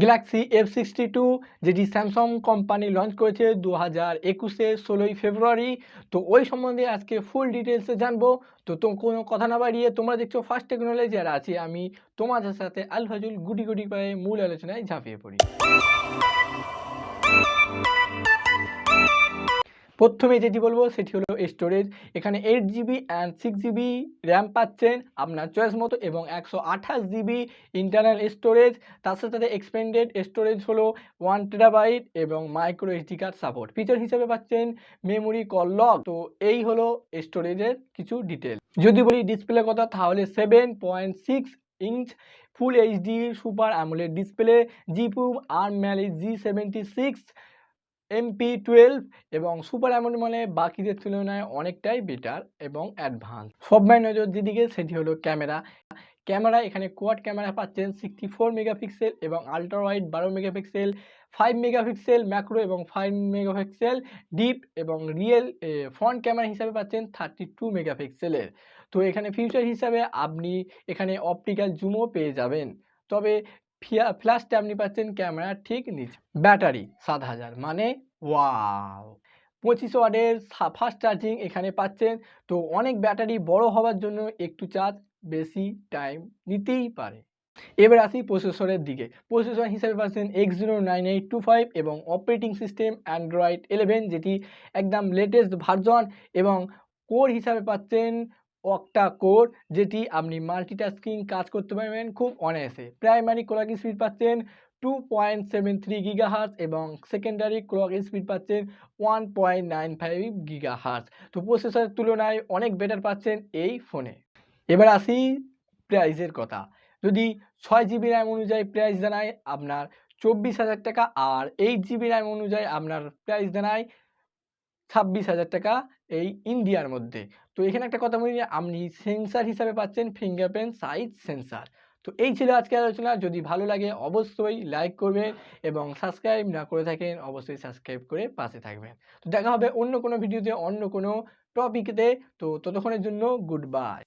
Galaxy f62 যেটি Samsung company launch করেছে 2021-এর 16ই ফেব্রুয়ারি। তো ওই সম্বন্ধে আজকে ফুল ডিটেলসে জানবো। তো কোনো কথা না বাড়িয়ে তোমরা দেখছো ফার্স্ট টেকনোলজি, আর আছি আমি তোমাদের সাথে আলফাজুল। গুটি গুটি করে মূল আলোচনায় ঝাঁপিয়ে পড়ি। প্রথমে যেটি বলবো সেটি হলো স্টোরেজ। এখানে 8GB অ্যান্ড 6GB র্যাম পাচ্ছেন আপনার চয়েস মতো, এবং 128GB ইন্টারনাল স্টোরেজ। তার সাথে সাথে এক্সপেন্ডেড স্টোরেজ হলো 1TB এবং micro SD card support. Feature হিসেবে পাচ্ছেন মেমোরি কল লক। তো এই হলো স্টোরেজের কিছু ডিটেল। যদি বলি ডিসপ্লে কথা, তাহলে 7.6 inch full HD super AMOLED display, GPU Arm Mali G76 MP12 এবং সুপার অ্যামোলেড মানে বাকিদের তুলনায় অনেকটাই বেটার এবং অ্যাডভান্স। সবাই নজর যেদিকে সেটি হলো ক্যামেরা এখানে কোয়াড ক্যামেরা পাচ্ছেন 64 মেগাপিক্সেল এবং ultra wide 12 megapixel, 5 megapixel macro এবং 5 মেগাপিক্সেল ডিপ, এবং রিয়েল ফ্রন্ট ক্যামেরা হিসাবে পাচ্ছেন 32 মেগাপিক্সেলের। তো এখানে ফিউচার হিসাবে আপনি এখানে অপটিক্যাল জুমও পেয়ে যাবেন। তবে ফ্ল্যাশটা আপনি পাচ্ছেন ক্যামেরা ঠিক নিচে। ব্যাটারি 7000 মানে ওয়াও। 25 ওয়াটের ফাস্ট চার্জিং এখানে পাচ্ছেন। তো অনেক ব্যাটারি বড় হওয়ার জন্য একটু চার্জ বেশি টাইম নিতেই পারে। এবার আসি প্রসেসরের দিকে। প্রসেসর হিসেবে পাচ্ছেন X09825 এবং অপারেটিং সিস্টেম অ্যান্ড্রয়েড 11, যেটি একদম লেটেস্ট ভার্জন, এবং কোর হিসাবে পাচ্ছেন অক্টা কোর, যেটি আপনি মাল্টিটাস্কিং কাজ করতে পারবেন খুব অনায়াসে। প্রাইমারি ক্লক স্পিড পাচ্ছেন 2.73 গিগাহার্টজ এবং সেকেন্ডারি ক্লক স্পিড পাচ্ছেন 1.95 গিগাহার্টজ। তো প্রসেসরের তুলনায় অনেক বেটার পাচ্ছেন এই ফোনে। এবার আসি প্রাইসের কথা। যদি 6GB র্যাম অনুযায়ী প্রাইস জানায় আপনার 24,000 টাকা, আর 8GB র্যাম অনুযায়ী আপনার প্রাইস জানায় 26,000 টাকা এই ইন্ডিয়ার মধ্যে। তো এখানে একটা কথা বলি, আপনি সেন্সার হিসাবে পাচ্ছেন ফিঙ্গারপ্রিন্ট সাইজ সেন্সার। তো এই ছিল আজকের আলোচনা। যদি ভালো লাগে অবশ্যই লাইক করবেন, এবং সাবস্ক্রাইব না করে থাকেন অবশ্যই সাবস্ক্রাইব করে পাশে থাকবেন। তো দেখা হবে অন্য কোনো ভিডিওতে অন্য কোনো টপিকেতে। তো ততক্ষণের জন্য গুড বাই।